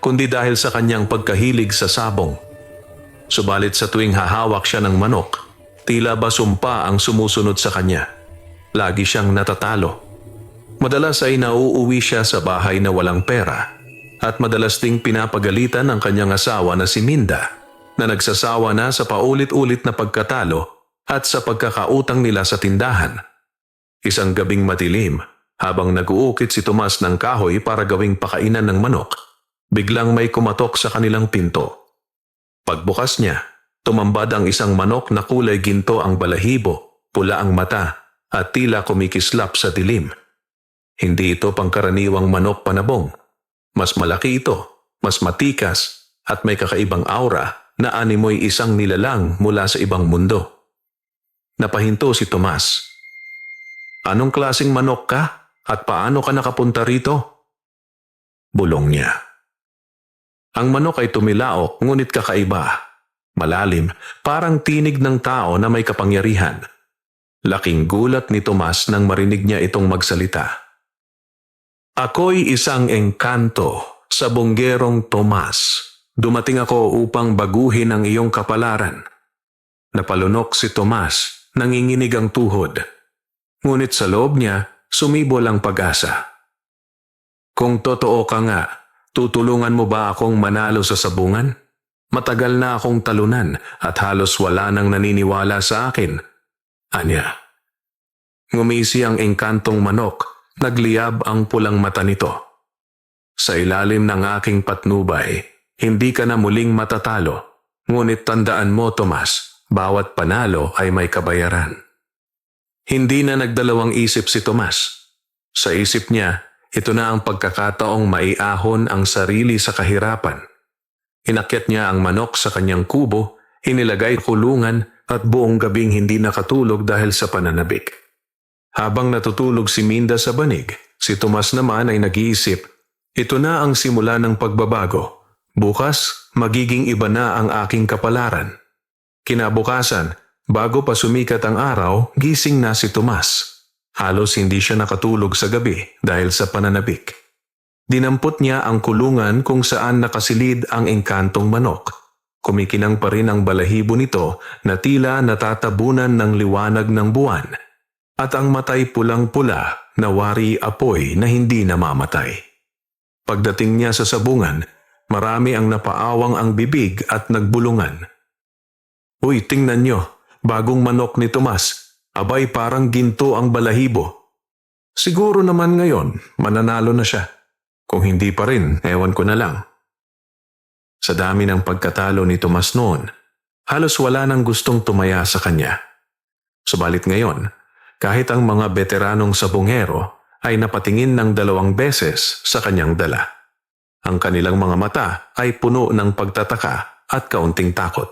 kundi dahil sa kanyang pagkahilig sa sabong. Subalit sa tuwing hahawak siya ng manok, tila ba sumpa ang sumusunod sa kanya. Lagi siyang natatalo. Madalas ay nauuwi siya sa bahay na walang pera at madalas ding pinapagalitan ang kanyang asawa na si Minda na nagsasawa na sa paulit-ulit na pagkatalo at sa pagkakautang nila sa tindahan. Isang gabing madilim, habang nag-uukit si Tomas ng kahoy para gawing pakainan ng manok, biglang may kumatok sa kanilang pinto. Pagbukas niya, tumambad ang isang manok na kulay ginto ang balahibo, pula ang mata at tila kumikislap sa dilim. Hindi ito pangkaraniwang manok panabong. Mas malaki ito, mas matikas at may kakaibang aura na animoy isang nilalang mula sa ibang mundo. Napahinto si Tomas. Anong klaseng manok ka at paano ka nakapunta rito? Bulong niya. Ang manok ay tumilaok ngunit kakaiba. Malalim, parang tinig ng tao na may kapangyarihan. Laking gulat ni Tomas nang marinig niya itong magsalita. Ako'y isang engkanto sa bunggerong Tomas. Dumating ako upang baguhin ang iyong kapalaran. Napalunok si Tomas, nanginginig ang tuhod. Ngunit sa loob niya, sumibol ang pag-asa. Kung totoo ka nga, tutulungan mo ba akong manalo sa sabungan? Matagal na akong talunan at halos wala nang naniniwala sa akin. Anya. Ngumisi ang engkantong manok. Nagliyab ang pulang mata nito. Sa ilalim ng aking patnubay, hindi ka na muling matatalo. Ngunit tandaan mo, Tomas, bawat panalo ay may kabayaran. Hindi na nagdalawang isip si Tomas. Sa isip niya, ito na ang pagkakataong maiahon ang sarili sa kahirapan. Inakyat niya ang manok sa kanyang kubo, inilagay kulungan at buong gabing hindi nakatulog dahil sa pananabik. Habang natutulog si Minda sa banig, si Tomas naman ay nag-iisip, ito na ang simula ng pagbabago. Bukas, magiging iba na ang aking kapalaran. Kinabukasan, bago pa sumikat ang araw, gising na si Tomas. Halos hindi siya nakatulog sa gabi dahil sa pananabik. Dinampot niya ang kulungan kung saan nakasilid ang engkantong manok. Kumikinang pa rin ang balahibo nito na tila natatabunan ng liwanag ng buwan. At ang matay pulang-pula na wari apoy na hindi namamatay. Pagdating niya sa sabungan, marami ang napaawang ang bibig at nagbulungan. Uy, tingnan nyo, bagong manok ni Tomas. Abay parang ginto ang balahibo. Siguro naman ngayon, mananalo na siya. Kung hindi pa rin, ewan ko na lang. Sa dami ng pagkatalo ni Tomas noon, halos wala nang gustong tumaya sa kanya. Subalit ngayon, kahit ang mga veteranong sabongero ay napatingin ng 2 beses sa kanyang dala. Ang kanilang mga mata ay puno ng pagtataka at kaunting takot.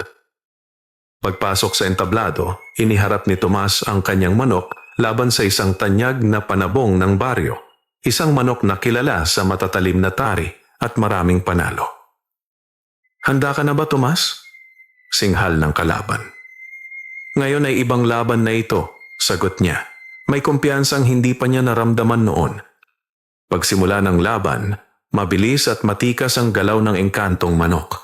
Pagpasok sa entablado, iniharap ni Tomas ang kanyang manok laban sa isang tanyag na panabong ng baryo. Isang manok na kilala sa matatalim na tari at maraming panalo. Handa ka na ba, Tomas? Singhal ng kalaban. Ngayon ay ibang laban na ito. Sagot niya. May kumpiyansang hindi pa niya naramdaman noon. Pagsimula ng laban, mabilis at matikas ang galaw ng engkantong manok.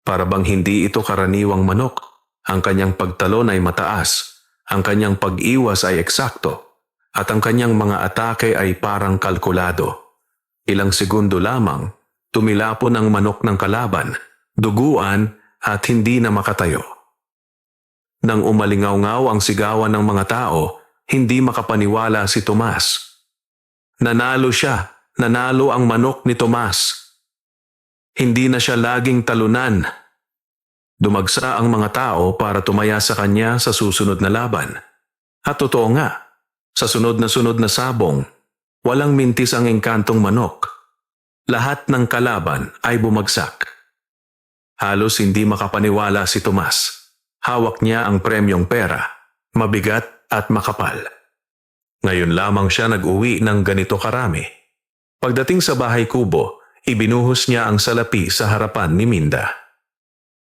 Para bang hindi ito karaniwang manok. Ang kanyang pagtalon ay mataas, ang kanyang pag-iwas ay eksakto, at ang kanyang mga atake ay parang kalkulado. Ilang segundo lamang, tumilapon ang manok ng kalaban, duguan at hindi na makatayo. Nang umalingaw-ngaw ang sigawan ng mga tao, hindi makapaniwala si Tomas. Nanalo siya, nanalo ang manok ni Tomas. Hindi na siya laging talunan. Dumagsa ang mga tao para tumaya sa kanya sa susunod na laban. At totoo nga, sa sunod na sabong, walang mintis ang engkantong manok. Lahat ng kalaban ay bumagsak. Halos hindi makapaniwala si Tomas. Hawak niya ang premyong pera, mabigat at makapal. Ngayon lamang siya nag-uwi ng ganito karami. Pagdating sa bahay kubo, ibinuhos niya ang salapi sa harapan ni Minda.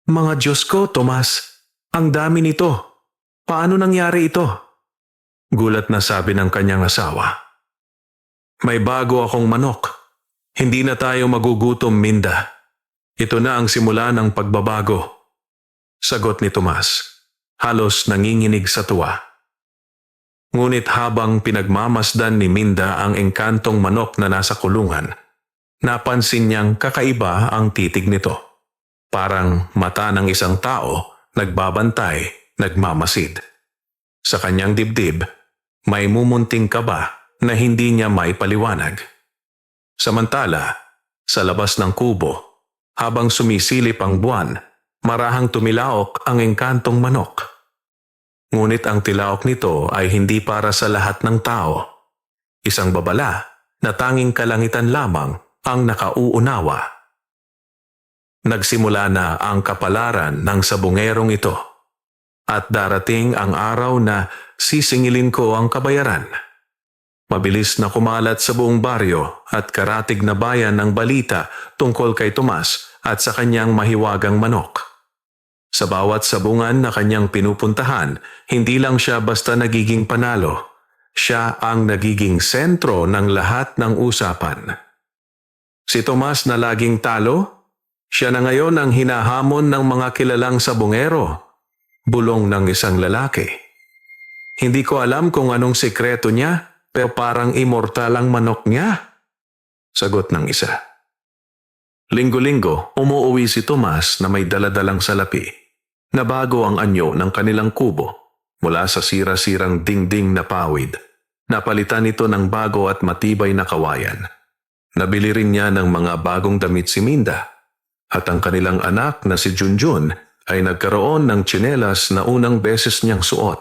Mga Diyos ko, Tomas, ang dami nito. Paano nangyari ito? Gulat na sabi ng kanyang asawa. May bago akong manok. Hindi na tayo magugutom, Minda. Ito na ang simula ng pagbabago. Sagot ni Tomas, halos nanginginig sa tuwa. Ngunit habang pinagmamasdan ni Minda ang engkantong manok na nasa kulungan, napansin niyang kakaiba ang titig nito. Parang mata ng isang tao, nagbabantay, nagmamasid. Sa kanyang dibdib, may mumunting kaba na hindi niya maipaliwanag. Samantala, sa labas ng kubo, habang sumisilip ang buwan, marahang tumilaok ang engkantong manok. Ngunit ang tilaok nito ay hindi para sa lahat ng tao. Isang babala na tanging kalangitan lamang ang nakauunawa. Nagsimula na ang kapalaran ng sabungerong ito. At darating ang araw na sisingilin ko ang kabayaran. Mabilis na kumalat sa buong baryo at karatig na bayan ng balita tungkol kay Tomas at sa kanyang mahiwagang manok. Sa bawat sabungan na kanyang pinupuntahan, hindi lang siya basta nagiging panalo. Siya ang nagiging sentro ng lahat ng usapan. Si Tomas na laging talo, siya na ngayon ang hinahamon ng mga kilalang sabungero. Bulong ng isang lalaki. Hindi ko alam kung anong sekreto niya, pero parang immortal ang manok niya. Sagot ng isa. Linggo-linggo, umuuwi si Tomas na may daladalang salapi. Nabago ang anyo ng kanilang kubo mula sa sira-sirang dingding na pawid. Napalitan ito ng bago at matibay na kawayan. Nabili rin niya ng mga bagong damit si Minda. At ang kanilang anak na si Junjun ay nagkaroon ng tsinelas na unang beses niyang suot.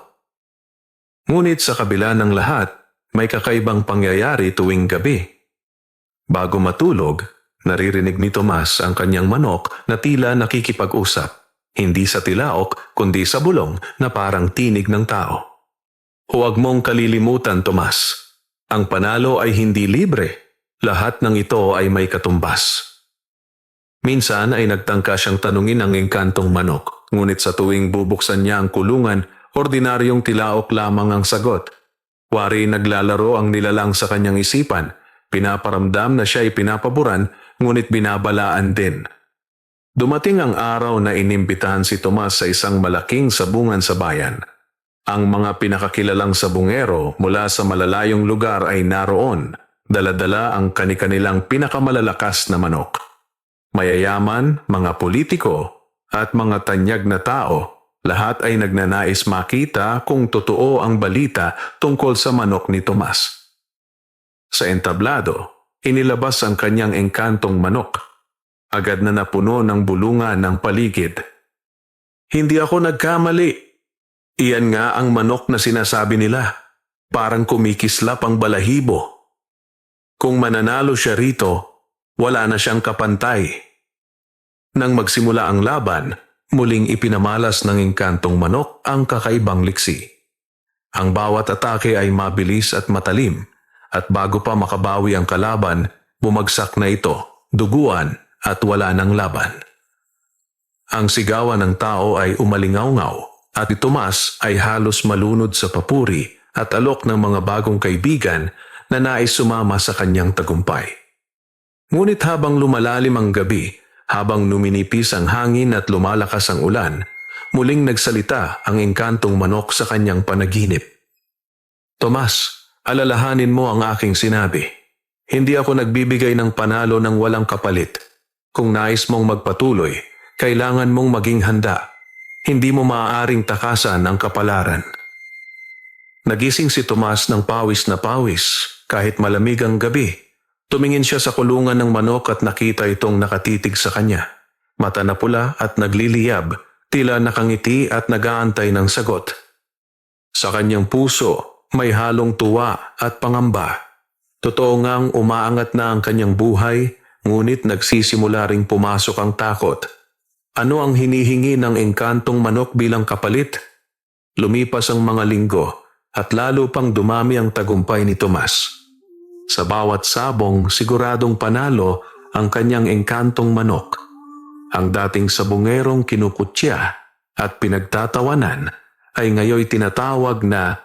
Ngunit sa kabila ng lahat, may kakaibang pangyayari tuwing gabi. Bago matulog, naririnig ni Tomas ang kanyang manok na tila nakikipag-usap, hindi sa tilaok kundi sa bulong na parang tinig ng tao. Huwag mong kalilimutan, Tomas. Ang panalo ay hindi libre. Lahat ng ito ay may katumbas. Minsan ay nagtangka siyang tanungin ang engkantong manok, ngunit sa tuwing bubuksan niya ang kulungan, ordinaryong tilaok lamang ang sagot. Wari naglalaro ang nilalang sa kanyang isipan, pinaparamdam na siya ay pinapaboran, ngunit binabalaan din. Dumating ang araw na inimbitahan si Tomas sa isang malaking sabungan sa bayan. Ang mga pinakakilalang sabungero mula sa malalayong lugar ay naroon, dala-dala ang kani-kanilang pinakamalalakas na manok. Mayayaman, mga politiko, at mga tanyag na tao, lahat ay nagnanais makita kung totoo ang balita tungkol sa manok ni Tomas. Sa entablado, inilabas ang kanyang engkantong manok. Agad na napuno ng bulungan ng paligid. Hindi ako nagkamali. Iyan nga ang manok na sinasabi nila. Parang kumikislap ang balahibo. Kung mananalo siya rito, wala na siyang kapantay. Nang magsimula ang laban, muling ipinamalas ng engkantong manok ang kakaibang liksi. Ang bawat atake ay mabilis at matalim, at bago pa makabawi ang kalaban, bumagsak na ito, duguan at wala ng laban. Ang sigawan ng tao ay umalingaw-ngaw, at si Tomas ay halos malunod sa papuri at alok ng mga bagong kaibigan na nais sumama sa kanyang tagumpay. Ngunit habang lumalalim ang gabi, habang numinipis ang hangin at lumalakas ang ulan, muling nagsalita ang engkantong manok sa kanyang panaginip. Tomas, alalahanin mo ang aking sinabi. Hindi ako nagbibigay ng panalo ng walang kapalit. Kung nais mong magpatuloy, kailangan mong maging handa. Hindi mo maaaring takasan ang kapalaran. Nagising si Tomas ng pawis na pawis kahit malamig ang gabi. Tumingin siya sa kulungan ng manok at nakita itong nakatitig sa kanya. Mata na pula at nagliliyab, tila nakangiti at nagaantay ng sagot. Sa kanyang puso, may halong tuwa at pangamba. Totoo ngang umaangat na ang kanyang buhay, ngunit nagsisimula ring pumasok ang takot. Ano ang hinihingi ng engkantong manok bilang kapalit? Lumipas ang mga linggo at lalo pang dumami ang tagumpay ni Tomas. Sa bawat sabong siguradong panalo ang kanyang engkantong manok. Ang dating sabungerong kinukutya at pinagtatawanan ay ngayoy tinatawag na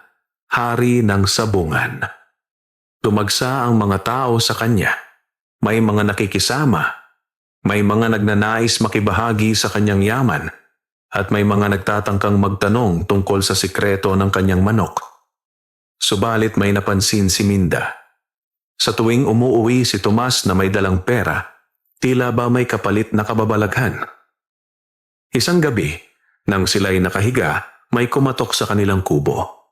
hari ng sabungan. Tumagsa ang mga tao sa kanya. May mga nakikisama, May mga nagnanais makibahagi sa kanyang yaman at may mga nagtatangkang magtanong tungkol sa sikreto ng kanyang manok. Subalit may napansin si Minda. Sa tuwing umuuwi si Tomas na may dalang pera, tila ba may kapalit na kababalaghan. Isang gabi, nang sila'y nakahiga, may kumatok sa kanilang kubo.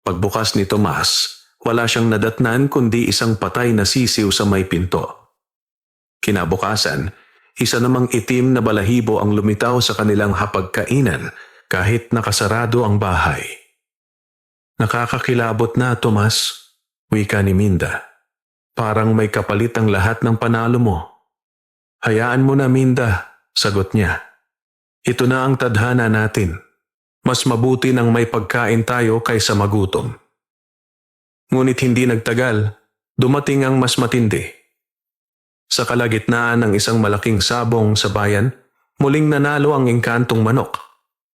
Pagbukas ni Tomas, wala siyang nadatnan kundi isang patay na sisiw sa may pinto. Kinabukasan, isa namang itim na balahibo ang lumitaw sa kanilang hapagkainan kahit nakasarado ang bahay. Nakakakilabot na, Tomas, wika ni Minda. Parang may kapalit ang lahat ng panalo mo. Hayaan mo na, Minda, sagot niya. Ito na ang tadhana natin. Mas mabuti nang may pagkain tayo kaysa magutom. Ngunit hindi nagtagal, dumating ang mas matindi. Sa kalagitnaan ng isang malaking sabong sa bayan, muling nanalo ang engkantong manok.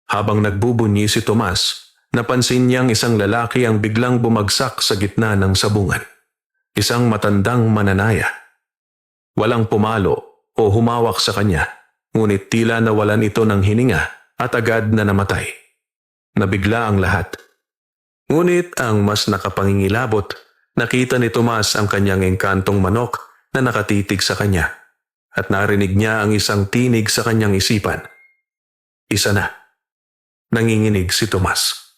Habang nagbubunyi si Tomas, napansin niyang isang lalaki ang biglang bumagsak sa gitna ng sabungan. Isang matandang mananaya. Walang pumalo o humawak sa kanya, ngunit tila nawalan ito ng hininga at agad na namatay. Nabigla ang lahat. Ngunit ang mas nakapangingilabot, nakita ni Tomas ang kanyang engkantong manok na nakatitig sa kanya at narinig niya ang isang tinig sa kanyang isipan. Isa na. Nanginginig si Tomas.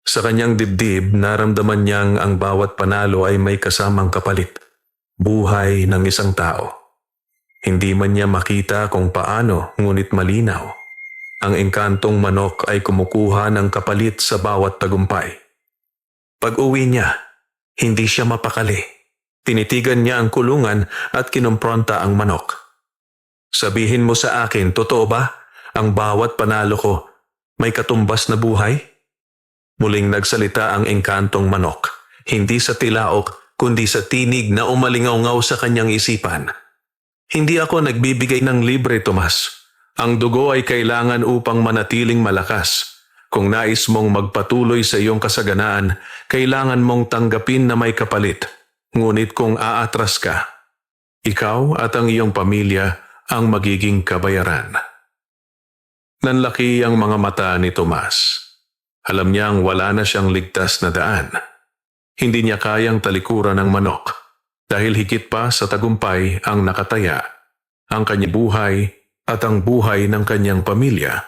Sa kanyang dibdib, naramdaman niyang ang bawat panalo ay may kasamang kapalit. Buhay ng isang tao. Hindi man niya makita kung paano, ngunit malinaw. Ang engkantong manok ay kumukuha ng kapalit sa bawat tagumpay. Pag-uwi niya, hindi siya mapakali. Tinitigan niya ang kulungan at kinumpronta ang manok. Sabihin mo sa akin, totoo ba? Ang bawat panalo ko may katumbas na buhay? Muling nagsalita ang engkantong manok, hindi sa tilaok kundi sa tinig na umalingaw-ngaw sa kanyang isipan. Hindi ako nagbibigay ng libre, Tomas. Ang dugo ay kailangan upang manatiling malakas. Kung nais mong magpatuloy sa iyong kasaganaan, kailangan mong tanggapin na may kapalit. Ngunit kung aatras ka, ikaw at ang iyong pamilya ang magiging kabayaran. Nanlaki ang mga mata ni Tomas. Alam niyang wala na siyang ligtas na daan. Hindi niya kayang talikuran ng manok dahil higit pa sa tagumpay ang nakataya, ang kanyang buhay at ang buhay ng kanyang pamilya.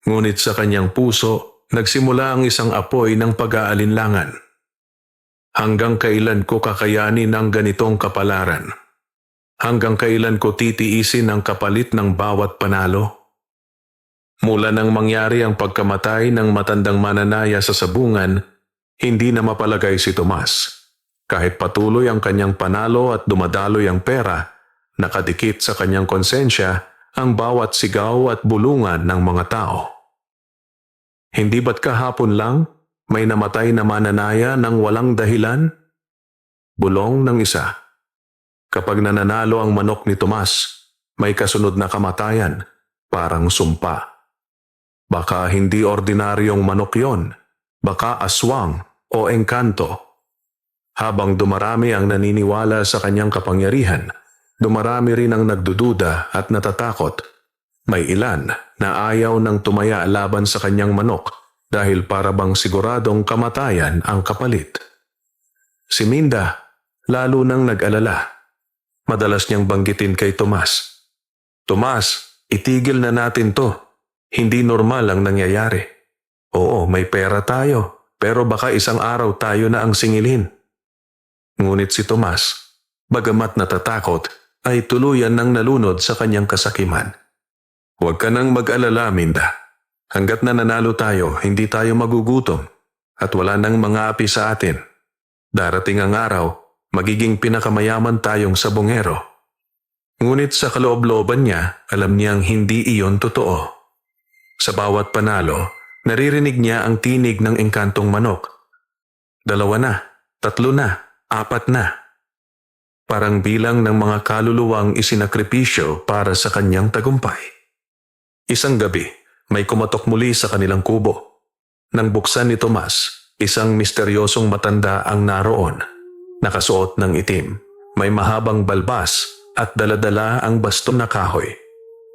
Ngunit sa kanyang puso, nagsimula ang isang apoy ng pag-aalinlangan. Hanggang kailan ko kakayanin ang ganitong kapalaran? Hanggang kailan ko titiisin ang kapalit ng bawat panalo? Mula nang mangyari ang pagkamatay ng matandang mananaya sa sabungan, hindi na mapalagay si Tomas. Kahit patuloy ang kanyang panalo at dumadaloy ang pera, nakadikit sa kanyang konsensya ang bawat sigaw at bulungan ng mga tao. Hindi ba't kahapon lang may namatay na mananaya ng walang dahilan? Bulong ng isa. Kapag nananalo ang manok ni Tomas, may kasunod na kamatayan, parang sumpa. Baka hindi ordinaryong manok yon, baka aswang o engkanto. Habang dumarami ang naniniwala sa kanyang kapangyarihan, dumarami rin ang nagdududa at natatakot. May ilan na ayaw nang tumaya laban sa kanyang manok dahil para bang siguradong kamatayan ang kapalit. Si Minda, lalo nang nag-alala. Madalas niyang banggitin kay Tomas. Tomas, itigil na natin to. Hindi normal ang nangyayari. Oo, may pera tayo, pero baka isang araw tayo na ang singilin. Ngunit si Tomas, bagamat natatakot, ay tuluyan nang nalunod sa kanyang kasakiman. Huwag ka nang mag-alala, Minda. Hanggat nananalo tayo, hindi tayo magugutom at wala nang mga api sa atin. Darating ang araw, magiging pinakamayaman tayong sabongero. Ngunit sa kaloob-looban niya, alam niyang hindi iyon totoo. Sa bawat panalo, naririnig niya ang tinig ng engkantong manok. 2 na, 3 na, 4 na. Parang bilang ng mga kaluluwang isinakripisyo para sa kanyang tagumpay. Isang gabi, may kumatok muli sa kanilang kubo. Nang buksan ni Tomas, isang misteryosong matanda ang naroon. Nakasuot ng itim, may mahabang balbas at daladala ang baston na kahoy.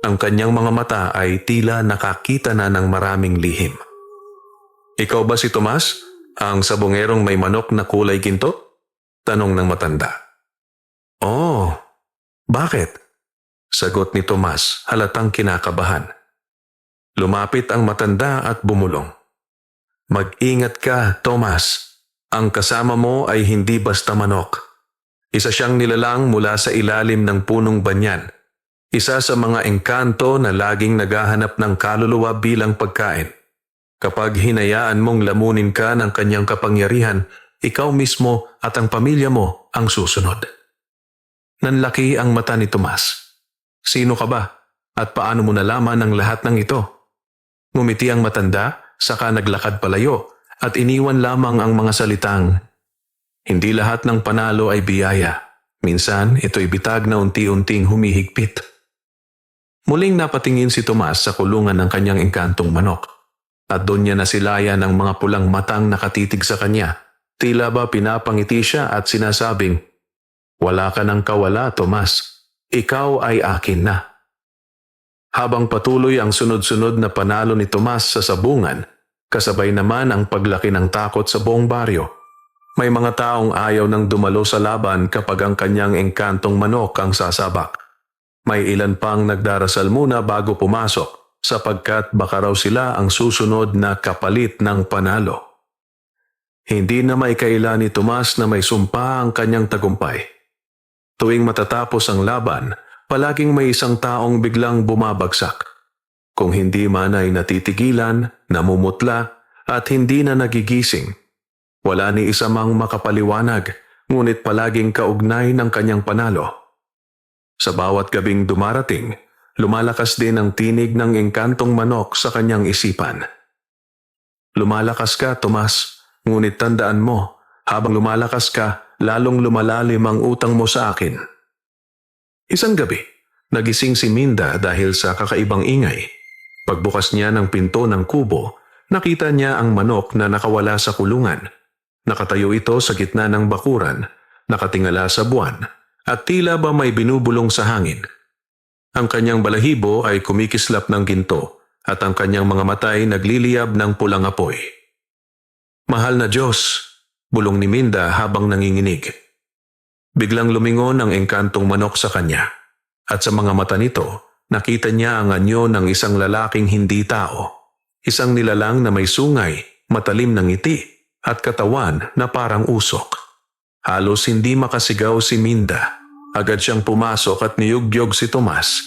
Ang kanyang mga mata ay tila nakakita na ng maraming lihim. Ikaw ba si Tomas? Ang sabongerong may manok na kulay ginto? Tanong ng matanda. Oh, bakit? Sagot ni Tomas, halatang kinakabahan. Lumapit ang matanda at bumulong. Mag-ingat ka, Tomas. Ang kasama mo ay hindi basta manok. Isa siyang nilalang mula sa ilalim ng punong banyan. Isa sa mga engkanto na laging naghahanap ng kaluluwa bilang pagkain. Kapag hinayaan mong lamunin ka ng kanyang kapangyarihan, ikaw mismo at ang pamilya mo ang susunod. Nanlaki ang mata ni Tomas. Sino ka ba? At paano mo nalaman ang lahat ng ito? Ngumiti ang matanda, saka naglakad palayo at iniwan lamang ang mga salitang, hindi lahat ng panalo ay biyaya. Minsan, ito'y bitag na unti-unting humihigpit. Muling napatingin si Tomas sa kulungan ng kanyang engkantong manok. At doon niya nasilayan ang mga pulang matang nakatitig sa kanya. Tila ba pinapangiti siya at sinasabing, wala ka ng kawala, Tomas. Ikaw ay akin na. Habang patuloy ang sunod-sunod na panalo ni Tomas sa sabungan, kasabay naman ang paglaki ng takot sa buong baryo. May mga taong ayaw nang dumalo sa laban kapag ang kanyang engkantong manok ang sasabak. May ilan pang nagdarasal muna bago pumasok sapagkat baka raw sila ang susunod na kapalit ng panalo. Hindi na maikaila ni Tomas na may sumpa ang kanyang tagumpay. Tuwing matatapos ang laban, palaging may isang taong biglang bumabagsak. Kung hindi man ay natitigilan, namumutla at hindi na nagigising. Wala ni isa mang makapaliwanag, ngunit palaging kaugnay ng kanyang panalo. Sa bawat gabing dumarating, lumalakas din ang tinig ng engkantong manok sa kanyang isipan. Lumalakas ka, Tomas, ngunit tandaan mo, habang lumalakas ka, lalong lumalalim ang utang mo sa akin. Isang gabi, nagising si Minda dahil sa kakaibang ingay. Pagbukas niya ng pinto ng kubo, nakita niya ang manok na nakawala sa kulungan. Nakatayo ito sa gitna ng bakuran, nakatingala sa buwan, at tila ba may binubulong sa hangin. Ang kanyang balahibo ay kumikislap ng ginto at ang kanyang mga mata ay nagliliyab ng pulang apoy. Mahal na Diyos, bulong ni Minda habang nanginginig. Biglang lumingon ang engkantong manok sa kanya at sa mga mata nito nakita niya ang anyo ng isang lalaking hindi tao. Isang nilalang na may sungay, matalim na ngiti at katawan na parang usok. Halos hindi makasigaw si Minda. Agad siyang pumasok at niyugyog si Tomas.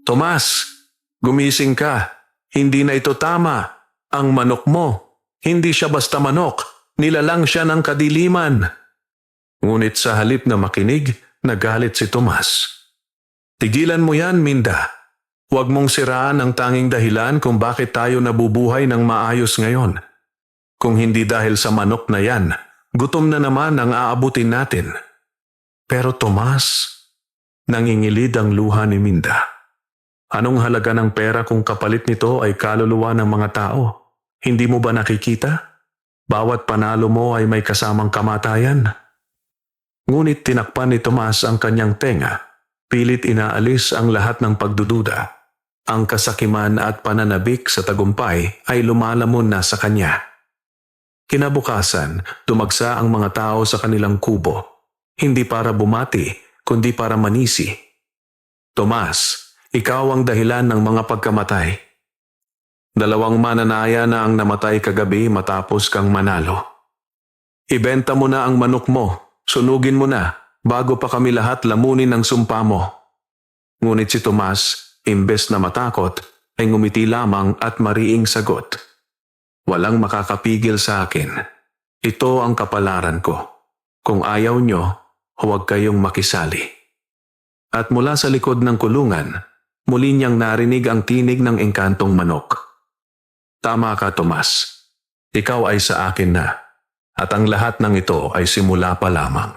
Tomas, gumising ka. Hindi na ito tama. Ang manok mo, hindi siya basta manok. Nilalang siya ng kadiliman. Ngunit sa halip na makinig, nagalit si Tomas. Tigilan mo yan, Minda. Huwag mong siraan ang tanging dahilan kung bakit tayo nabubuhay ng maayos ngayon. Kung hindi dahil sa manok na yan, gutom na naman ang aabutin natin. Pero Tomas, nangingilid ang luha ni Minda. Anong halaga ng pera kung kapalit nito ay kaluluwa ng mga tao? Hindi mo ba nakikita? Bawat panalo mo ay may kasamang kamatayan. Ngunit tinakpan ni Tomas ang kanyang tenga. Pilit inaalis ang lahat ng pagdududa. Ang kasakiman at pananabik sa tagumpay ay lumalamon na sa kanya. Kinabukasan, tumagsa ang mga tao sa kanilang kubo. Hindi para bumati, kundi para manisi. Tomas, ikaw ang dahilan ng mga pagkamatay. 2 mananaya na ang namatay kagabi matapos kang manalo. Ibenta mo na ang manok mo, sunugin mo na, bago pa kami lahat lamunin ang sumpa mo. Ngunit si Tomas, imbes na matakot, ay ngumiti lamang at mariing sagot. Walang makakapigil sa akin. Ito ang kapalaran ko. Kung ayaw nyo, huwag kayong makisali. At mula sa likod ng kulungan, muli niyang narinig ang tinig ng engkantong manok. Tama ka, Tomas. Ikaw ay sa akin na. At ang lahat ng ito ay simula pa lamang.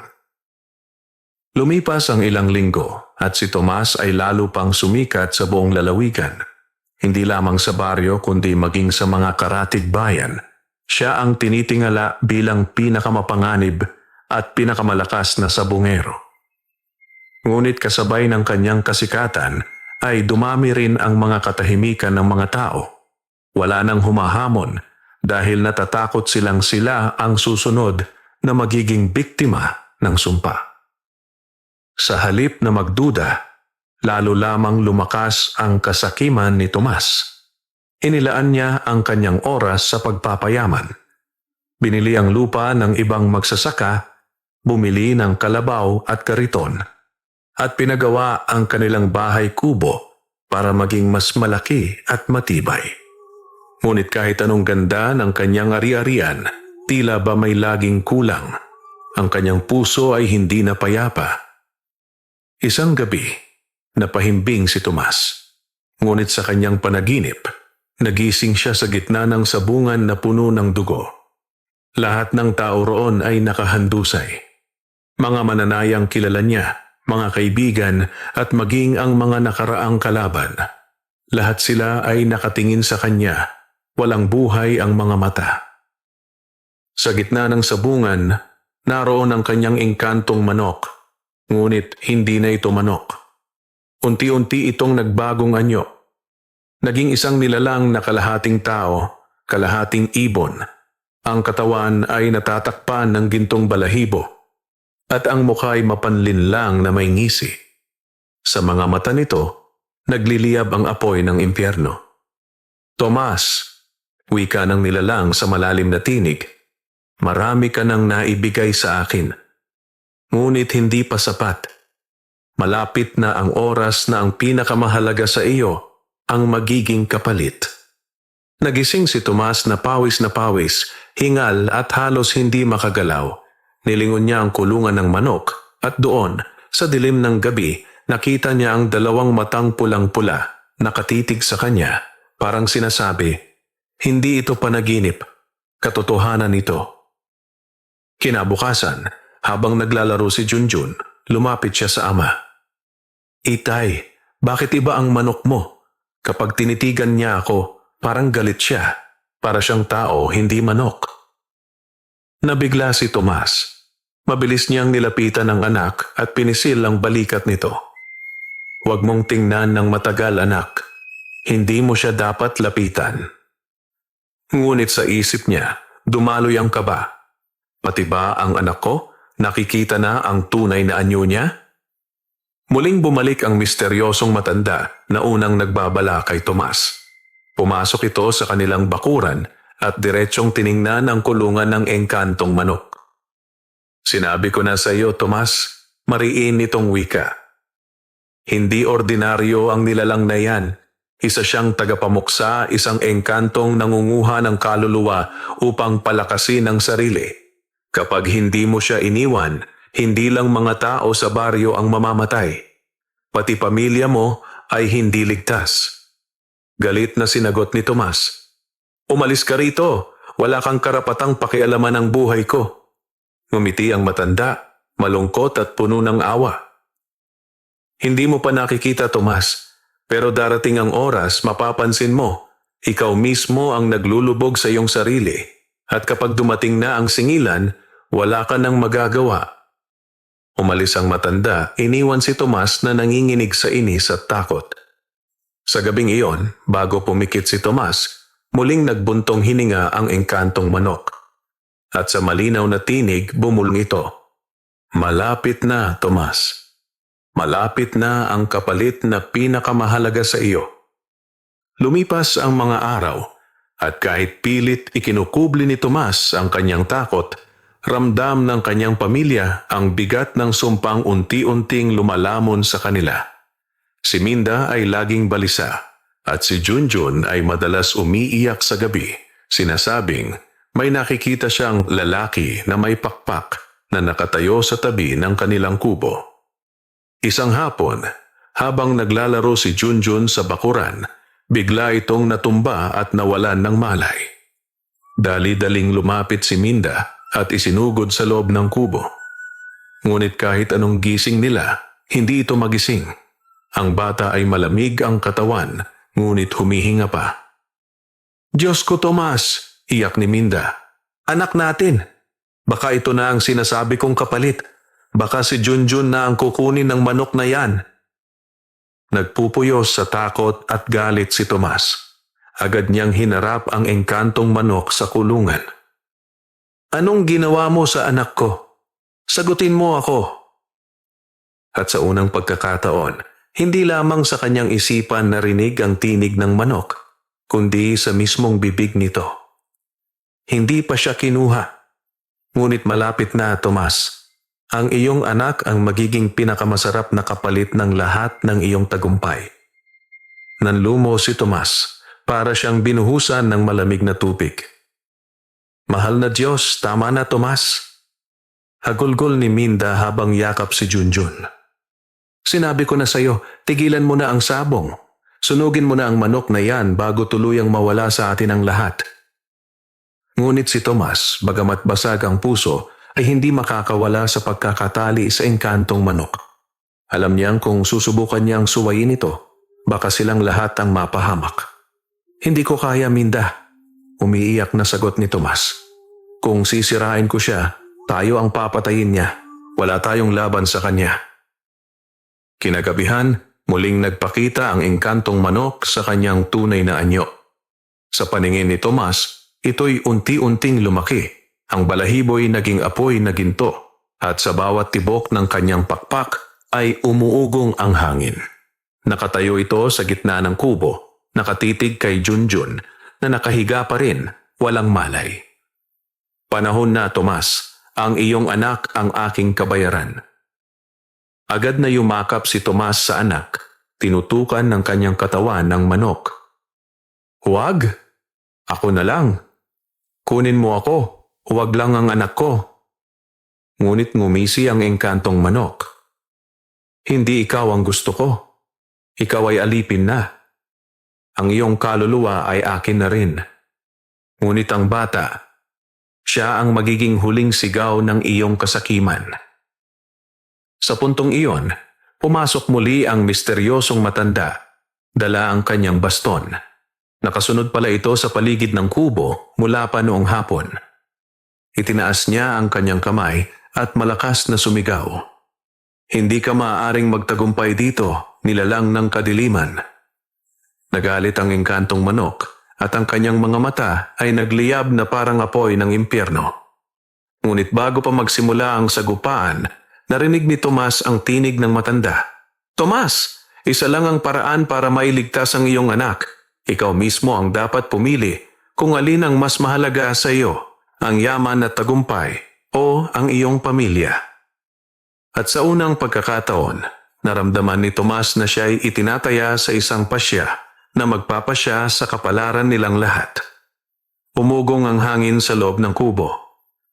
Lumipas ang ilang linggo at si Tomas ay lalo pang sumikat sa buong lalawigan. Hindi lamang sa baryo kundi maging sa mga karatig bayan. Siya ang tinitingala bilang pinakamapanganib at pinakamalakas na sabungero. Ngunit kasabay ng kanyang kasikatan ay dumami rin ang mga katahimikan ng mga tao. Wala nang humahamon dahil natatakot silang sila ang susunod na magiging biktima ng sumpa. Sa halip na magduda, lalo lamang lumakas ang kasakiman ni Tomas. Inilaan niya ang kanyang oras sa pagpapayaman. Binili ang lupa ng ibang magsasaka, bumili ng kalabaw at kariton, at pinagawa ang kanilang bahay kubo para maging mas malaki at matibay. Ngunit kahit anong ganda ng kanyang ari-arian, tila ba may laging kulang. Ang kanyang puso ay hindi na payapa. Isang gabi, napahimbing si Tomas. Ngunit sa kanyang panaginip, nagising siya sa gitna ng sabungan na puno ng dugo. Lahat ng tao roon ay nakahandusay. Mga mananayang kilala niya, mga kaibigan at maging ang mga nakaraang kalaban. Lahat sila ay nakatingin sa kanya, walang buhay ang mga mata. Sa gitna ng sabungan, naroon ang kanyang engkantong manok. Ngunit hindi na ito manok. Unti-unti itong nagbagong anyo. Naging isang nilalang na kalahating tao, kalahating ibon. Ang katawan ay natatakpan ng gintong balahibo at ang mukha ay mapanlinlang na may ngisi. Sa mga mata nito, nagliliyab ang apoy ng impyerno. Tomas, wika ng nilalang sa malalim na tinig, marami ka nang naibigay sa akin. Ngunit hindi pa sapat. Malapit na ang oras na ang pinakamahalaga sa iyo ang magiging kapalit. Nagising si Tomas na pawis, hingal at halos hindi makagalaw. Nilingon niya ang kulungan ng manok at doon, sa dilim ng gabi, nakita niya ang dalawang matang pulang-pula nakatitig sa kanya. Parang sinasabi, hindi ito panaginip, katotohanan ito. Kinabukasan, habang naglalaro si Junjun, lumapit siya sa ama. Itay, bakit iba ang manok mo? Kapag tinitigan niya ako, parang galit siya. Para siyang tao, hindi manok. Nabigla si Tomas. Mabilis niyang nilapitan ang anak at pinisil ang balikat nito. Huwag mong tingnan ng matagal, anak. Hindi mo siya dapat lapitan. Ngunit sa isip niya, dumaloy ang kaba. Pati ba ang anak ko? Nakikita na ang tunay na anyo niya? Muling bumalik ang misteryosong matanda na unang nagbabala kay Tomas. Pumasok ito sa kanilang bakuran at diretsyong tiningnan ang kulungan ng engkantong manok. Sinabi ko na sa iyo, Tomas, mariin itong wika. Hindi ordinaryo ang nilalang na yan. Isa siyang tagapamuksa, isang engkantong nangunguha ng kaluluwa upang palakasin ang sarili. Kapag hindi mo siya iniwan, hindi lang mga tao sa baryo ang mamamatay. Pati pamilya mo ay hindi ligtas. Galit na sinagot ni Tomas. Umalis ka rito, wala kang karapatang pakialaman ang buhay ko. Ngumiti ang matanda, malungkot at puno ng awa. Hindi mo pa nakikita, Tomas, pero darating ang oras mapapansin mo, ikaw mismo ang naglulubog sa iyong sarili. At kapag dumating na ang singilan, wala ka nang magagawa. Umalis ang matanda, iniwan si Tomas na nanginginig sa inis at takot. Sa gabing iyon, bago pumikit si Tomas, muling nagbuntong hininga ang engkantong manok. At sa malinaw na tinig, bumulong ito. Malapit na, Tomas. Malapit na ang kapalit na pinakamahalaga sa iyo. Lumipas ang mga araw, at kahit pilit ikinukubli ni Tomas ang kanyang takot, ramdam ng kanyang pamilya ang bigat ng sumpang unti-unting lumalamon sa kanila. Si Minda ay laging balisa at si Junjun ay madalas umiiyak sa gabi, sinasabing may nakikita siyang lalaki na may pakpak na nakatayo sa tabi ng kanilang kubo. Isang hapon, habang naglalaro si Junjun sa bakuran, bigla itong natumba at nawalan ng malay. Dali-daling lumapit si Minda at isinugod sa loob ng kubo. Ngunit kahit anong gising nila, hindi ito magising. Ang bata ay malamig ang katawan, ngunit humihinga pa. Diyos ko, Tomas, iyak ni Minda. Anak natin. Baka ito na ang sinasabi kong kapalit. Baka si Junjun na ang kukunin ng manok na yan. Nagpupuyos sa takot at galit si Tomas. Agad niyang hinarap ang engkantong manok sa kulungan. Anong ginawa mo sa anak ko? Sagutin mo ako. At sa unang pagkakataon, hindi lamang sa kanyang isipan narinig ang tinig ng manok, kundi sa mismong bibig nito. Hindi pa siya kinuha. Ngunit malapit na, Tomas. Ang iyong anak ang magiging pinakamasarap na kapalit ng lahat ng iyong tagumpay. Nanlumo si Tomas para siyang binuhusan ng malamig na tubig. Mahal na Diyos, tama na Tomas. Hagulgol ni Minda habang yakap si Junjun. Sinabi ko na sa'yo, tigilan mo na ang sabong. Sunugin mo na ang manok na yan bago tuluyang mawala sa atin ang lahat. Ngunit si Tomas, bagamat basag ang puso, ay hindi makakawala sa pagkakatali sa engkantong manok. Alam niyang kung susubukan niyang suwayin ito, baka silang lahat ang mapahamak. Hindi ko kaya, Minda. Umiiyak na sagot ni Tomas. Kung sisirain ko siya, tayo ang papatayin niya. Wala tayong laban sa kanya. Kinagabihan, muling nagpakita ang engkantong manok sa kanyang tunay na anyo. Sa paningin ni Tomas, ito'y unti-unting lumaki. Ang balahibo'y naging apoy na ginto at sa bawat tibok ng kanyang pakpak ay umuugong ang hangin. Nakatayo ito sa gitna ng kubo, nakatitig kay Junjun na nakahiga pa rin, walang malay. Panahon na, Tomas, ang iyong anak ang aking kabayaran. Agad na yumakap si Tomas sa anak, tinutukan ng kanyang katawan ng manok. Huwag! Ako na lang. Kunin mo ako. Huwag lang ang anak ko. Ngunit ngumisi ang engkantong manok. Hindi ikaw ang gusto ko. Ikaw ay alipin na. Ang iyong kaluluwa ay akin na rin. Ngunit ang bata, siya ang magiging huling sigaw ng iyong kasakiman. Sa puntong iyon, pumasok muli ang misteryosong matanda. Dala ang kanyang baston. Nakasunod pala ito sa paligid ng kubo mula pa noong hapon. Itinaas niya ang kanyang kamay at malakas na sumigaw. Hindi ka maaaring magtagumpay dito, nilalang ng kadiliman. Nagalit ang engkantong manok at ang kanyang mga mata ay nagliyab na parang apoy ng impyerno. Ngunit bago pa magsimula ang sagupaan, narinig ni Tomas ang tinig ng matanda. Tomas, isa lang ang paraan para mailigtas ang iyong anak. Ikaw mismo ang dapat pumili kung alin ang mas mahalaga sa iyo. Ang yaman at tagumpay o ang iyong pamilya. At sa unang pagkakataon, naramdaman ni Tomas na siya ay itinataya sa isang pasya na magpapasya sa kapalaran nilang lahat. Umugong ang hangin sa loob ng kubo.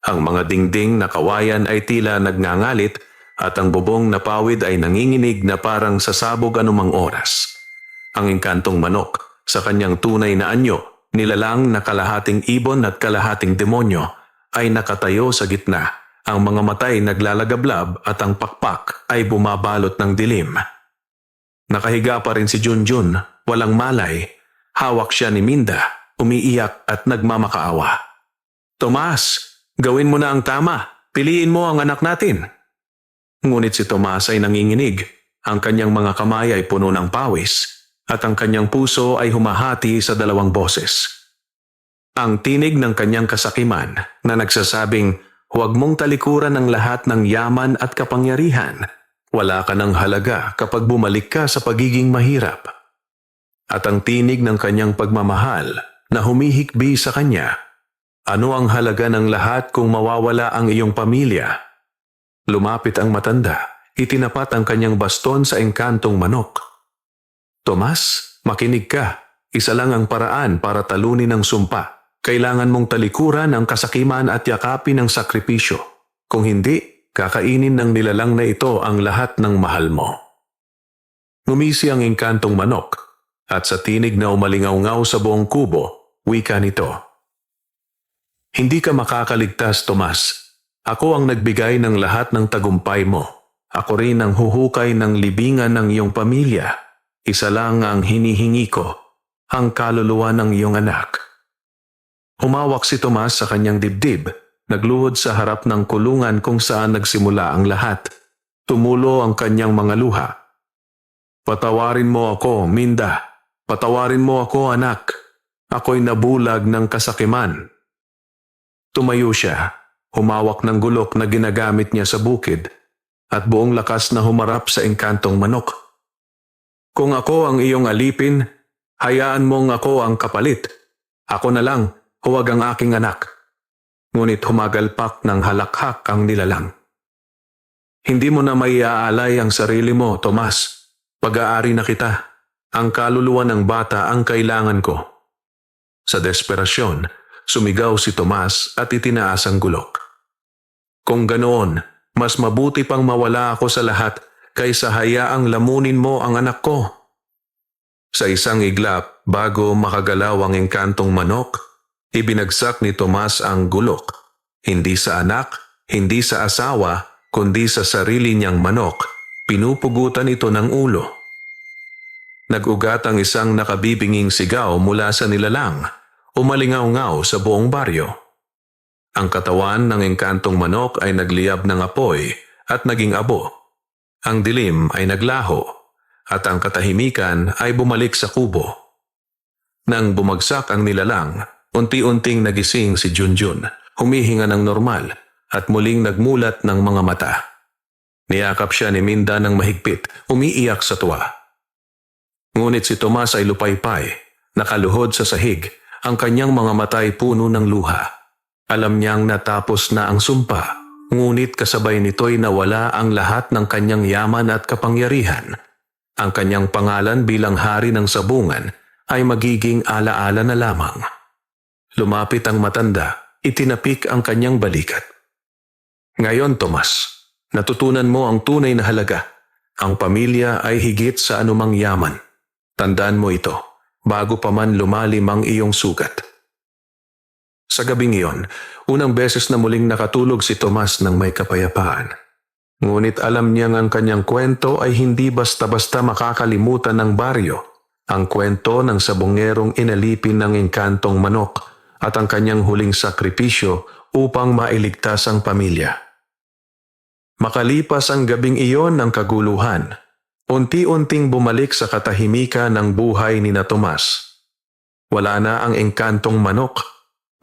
Ang mga dingding na kawayan ay tila nagngangalit at ang bubong na pawid ay nanginginig na parang sasabog anumang oras. Ang engkantong manok sa kanyang tunay na anyo, nilalang na kalahating ibon at kalahating demonyo ay nakatayo sa gitna. Ang mga matay naglalagablab at ang pakpak ay bumabalot ng dilim. Nakahiga pa rin si Junjun, walang malay. Hawak siya ni Minda, umiiyak at nagmamakaawa. Tomas, gawin mo na ang tama. Piliin mo ang anak natin. Ngunit si Tomas ay nanginginig. Ang kanyang mga kamay ay puno ng pawis. At ang kanyang puso ay humahati sa dalawang boses. Ang tinig ng kanyang kasakiman na nagsasabing, huwag mong talikuran ang lahat ng yaman at kapangyarihan. Wala ka ng halaga kapag bumalik ka sa pagiging mahirap. At ang tinig ng kanyang pagmamahal na humihikbi sa kanya, ano ang halaga ng lahat kung mawawala ang iyong pamilya? Lumapit ang matanda, itinapat ang kanyang baston sa engkantong manok. Tomas, makinig ka. Isa lang ang paraan para talunin ang sumpa. Kailangan mong talikuran ang kasakiman at yakapin ang sakripisyo. Kung hindi, kakainin ng nilalang na ito ang lahat ng mahal mo. Ngumisi ang engkantong manok at sa tinig na umalingaw-ngaw sa buong kubo, wika nito. Hindi ka makakaligtas, Tomas. Ako ang nagbigay ng lahat ng tagumpay mo. Ako rin ang huhukay ng libingan ng iyong pamilya. Isa lang ang hinihingi ko, ang kaluluwa ng iyong anak. Humawak si Tomas sa kanyang dibdib nagluhod sa harap ng kulungan kung saan nagsimula ang lahat. Tumulo ang kanyang mga luha. Patawarin mo ako, Minda. Patawarin mo ako, anak. Ako'y nabulag ng kasakiman. Tumayo siya, humawak ng gulok na ginagamit niya sa bukid, at buong lakas na humarap sa engkantong manok. Kung ako ang iyong alipin, hayaan mong ako ang kapalit. Ako na lang, huwag ang aking anak. Ngunit humagalpak ng halakhak ang nilalang. Hindi mo na maiaalay ang sarili mo, Tomas. Pag-aari na kita. Ang kaluluwa ng bata ang kailangan ko. Sa desperasyon, sumigaw si Tomas at itinaas ang gulok. Kung ganoon, mas mabuti pang mawala ako sa lahat kaysa hayaang lamunin mo ang anak ko. Sa isang iglap, bago makagalaw ang engkantong manok, ibinagsak ni Tomas ang gulok. Hindi sa anak, hindi sa asawa, kundi sa sarili niyang manok. Pinupugutan ito ng ulo. Nag-ugat ang isang nakabibinging sigaw mula sa nilalang. Umalingaw-ngaw sa buong baryo. Ang katawan ng engkantong manok ay nagliyab ng apoy at naging abo. Ang dilim ay naglaho at ang katahimikan ay bumalik sa kubo. Nang bumagsak ang nilalang, unti-unting nagising si Junjun, humihinga ng normal at muling nagmulat ng mga mata. Niyakap siya ni Minda ng mahigpit, umiiyak sa tuwa. Ngunit si Tomas ay lupaypay, nakaluhod sa sahig, ang kanyang mga mata ay puno ng luha. Alam niyang natapos na ang sumpa, ngunit kasabay nito'y nawala ang lahat ng kanyang yaman at kapangyarihan. Ang kanyang pangalan bilang hari ng sabungan ay magiging alaala na lamang. Lumapit ang matanda, itinapik ang kanyang balikat. Ngayon, Tomas, natutunan mo ang tunay na halaga. Ang pamilya ay higit sa anumang yaman. Tandaan mo ito, bago pa man lumalim ang iyong sugat. Sa gabing iyon, unang beses na muling nakatulog si Tomas ng may kapayapaan. Ngunit alam niyang ang kanyang kwento ay hindi basta-basta makakalimutan ng baryo. Ang kwento ng sabongerong inalipin ng engkantong manok at ang kanyang huling sakripisyo upang mailigtas ang pamilya. Makalipas ang gabing iyon ng kaguluhan, unti-unting bumalik sa katahimikan ng buhay ni na Tomas. Wala na ang engkantong manok,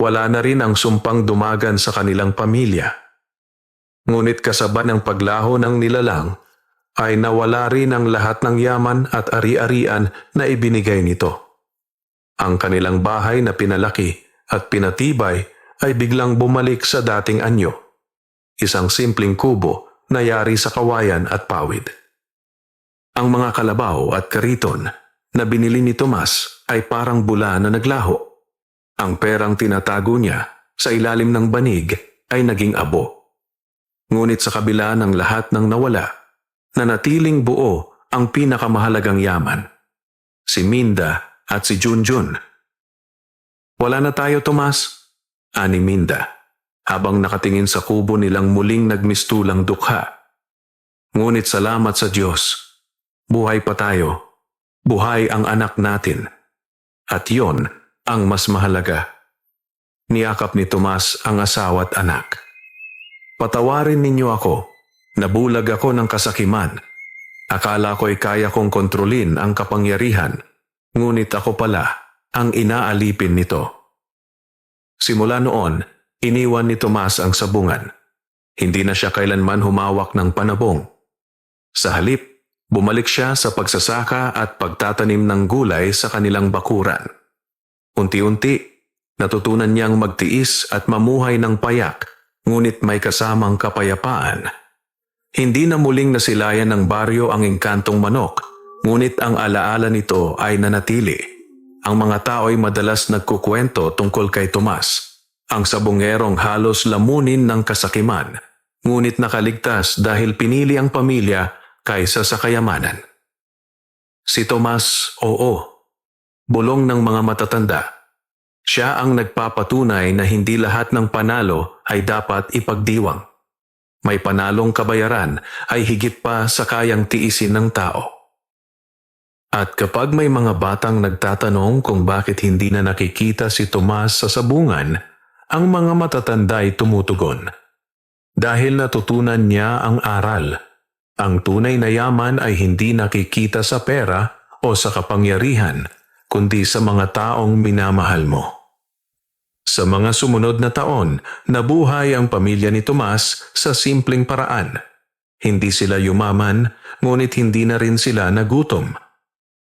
wala na rin ang sumpang dumagan sa kanilang pamilya. Ngunit kasabay ng paglaho ng nilalang, ay nawala rin ang lahat ng yaman at ari-arian na ibinigay nito. Ang kanilang bahay na pinalaki at pinatibay ay biglang bumalik sa dating anyo. Isang simpleng kubo na yari sa kawayan at pawid. Ang mga kalabaw at kariton na binili ni Tomas ay parang bula na naglaho. Ang perang tinatago niya sa ilalim ng banig ay naging abo. Ngunit sa kabila ng lahat ng nawala, nanatiling buo ang pinakamahalagang yaman, si Minda at si Junjun. Wala na tayo, Tomas, ani Minda, habang nakatingin sa kubo nilang muling nagmistulang dukha. Ngunit salamat sa Diyos, buhay pa tayo, buhay ang anak natin, at yon ang mas mahalaga. Niyakap ni Tomas ang asawa at anak. Patawarin ninyo ako, nabulag ako ng kasakiman. Akala ko'y kaya kong kontrolin ang kapangyarihan, ngunit ako pala ang inaalipin nito. Simula noon, iniwan ni Tomas ang sabungan. Hindi na siya kailanman humawak ng panabong. Sa halip, bumalik siya sa pagsasaka at pagtatanim ng gulay sa kanilang bakuran. Unti-unti, natutunan niyang magtiis at mamuhay ng payak, ngunit may kasamang kapayapaan. Hindi na muling nasilayan ng baryo ang engkantong manok, ngunit ang alaala nito ay nanatili. Ang mga tao ay madalas nagkukwento tungkol kay Tomas, ang sabongerong halos lamunin ng kasakiman, ngunit nakaligtas dahil pinili ang pamilya kaysa sa kayamanan. Si Tomas, oo, bulong ng mga matatanda. Siya ang nagpapatunay na hindi lahat ng panalo ay dapat ipagdiwang. May panalong kabayaran ay higit pa sa kayang tiisin ng tao. At kapag may mga batang nagtatanong kung bakit hindi na nakikita si Tomas sa sabungan, ang mga matatanda ay tumutugon. Dahil natutunan niya ang aral. Ang tunay na yaman ay hindi nakikita sa pera o sa kapangyarihan, kundi sa mga taong minamahal mo. Sa mga sumunod na taon, nabuhay ang pamilya ni Tomas sa simpleng paraan. Hindi sila yumaman, ngunit hindi na rin sila nagutom.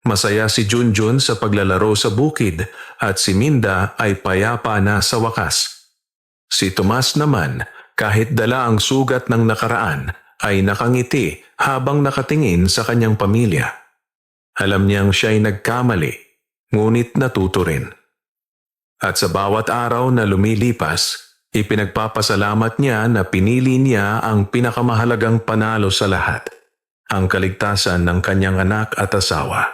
Masaya si Junjun sa paglalaro sa bukid at si Minda ay payapa na sa wakas. Si Tomas naman, kahit dala ang sugat ng nakaraan, ay nakangiti habang nakatingin sa kanyang pamilya. Alam niyang siya'y nagkamali, ngunit natuto rin. At sa bawat araw na lumilipas, ipinagpapasalamat niya na pinili niya ang pinakamahalagang panalo sa lahat, ang kaligtasan ng kanyang anak at asawa.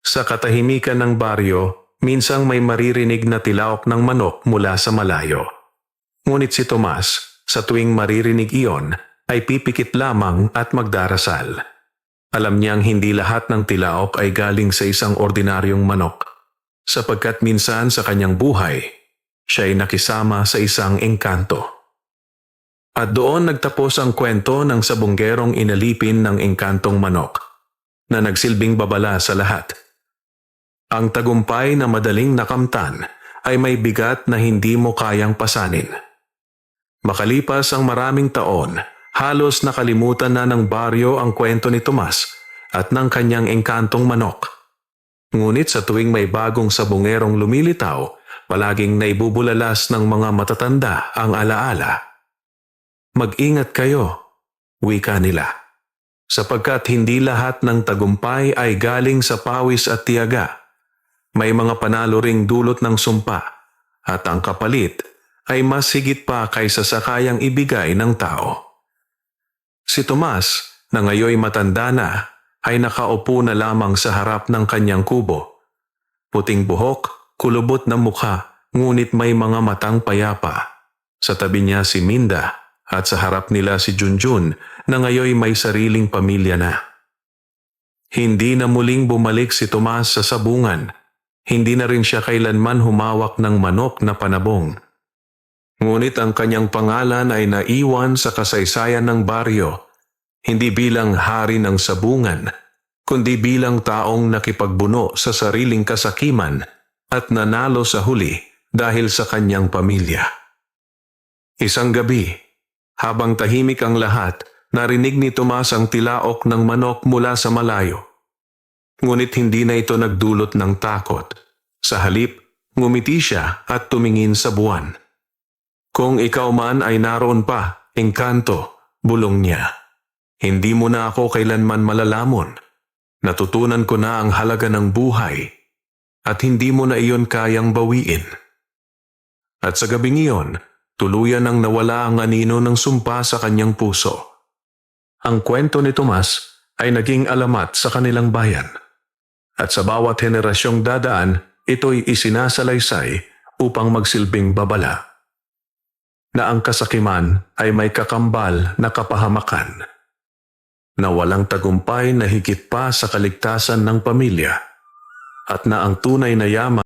Sa katahimikan ng baryo, minsang may maririnig na tilaok ng manok mula sa malayo. Ngunit si Tomas, sa tuwing maririnig iyon, ay pipikit lamang at magdarasal. Alam niyang hindi lahat ng tilaok ay galing sa isang ordinaryong manok, sapagkat minsan sa kanyang buhay, siya ay nakisama sa isang engkanto. At doon nagtapos ang kwento ng sabunggerong inalipin ng engkantong manok, na nagsilbing babala sa lahat. Ang tagumpay na madaling nakamtan ay may bigat na hindi mo kayang pasanin. Makalipas ang maraming taon, halos nakalimutan na ng baryo ang kwento ni Tomas at ng kanyang engkantong manok. Ngunit sa tuwing may bagong sabungerong lumilitaw, palaging naibubulalas ng mga matatanda ang alaala. Mag-ingat kayo, wika nila, sapagkat hindi lahat ng tagumpay ay galing sa pawis at tiyaga. May mga panalo ring dulot ng sumpa, at ang kapalit ay mas higit pa kaysa sa kayang ibigay ng tao. Si Tomas, na ngayoy matanda na, ay nakaupo na lamang sa harap ng kanyang kubo. Puting buhok, kulubot na mukha, ngunit may mga matang payapa. Sa tabi niya si Minda at sa harap nila si Junjun na ngayoy may sariling pamilya na. Hindi na muling bumalik si Tomas sa sabungan. Hindi na rin siya kailanman humawak ng manok na panabong. Ngunit ang kanyang pangalan ay naiwan sa kasaysayan ng baryo, hindi bilang hari ng sabungan, kundi bilang taong nakipagbuno sa sariling kasakiman at nanalo sa huli dahil sa kanyang pamilya. Isang gabi, habang tahimik ang lahat, narinig ni Tomas ang tilaok ng manok mula sa malayo. Ngunit hindi na ito nagdulot ng takot. Sa halip, ngumiti siya at tumingin sa buwan. Kung ikaw man ay naroon pa, engkanto, bulong niya. Hindi mo na ako kailanman malalamon. Natutunan ko na ang halaga ng buhay at hindi mo na iyon kayang bawiin. At sa gabing iyon, tuluyan nang nawala ang anino ng sumpa sa kanyang puso. Ang kwento ni Tomas ay naging alamat sa kanilang bayan. At sa bawat henerasyong dadaan, ito'y isinasalaysay upang magsilbing babala. Na ang kasakiman ay may kakambal na kapahamakan. Na walang tagumpay na higit pa sa kaligtasan ng pamilya. At na ang tunay na yaman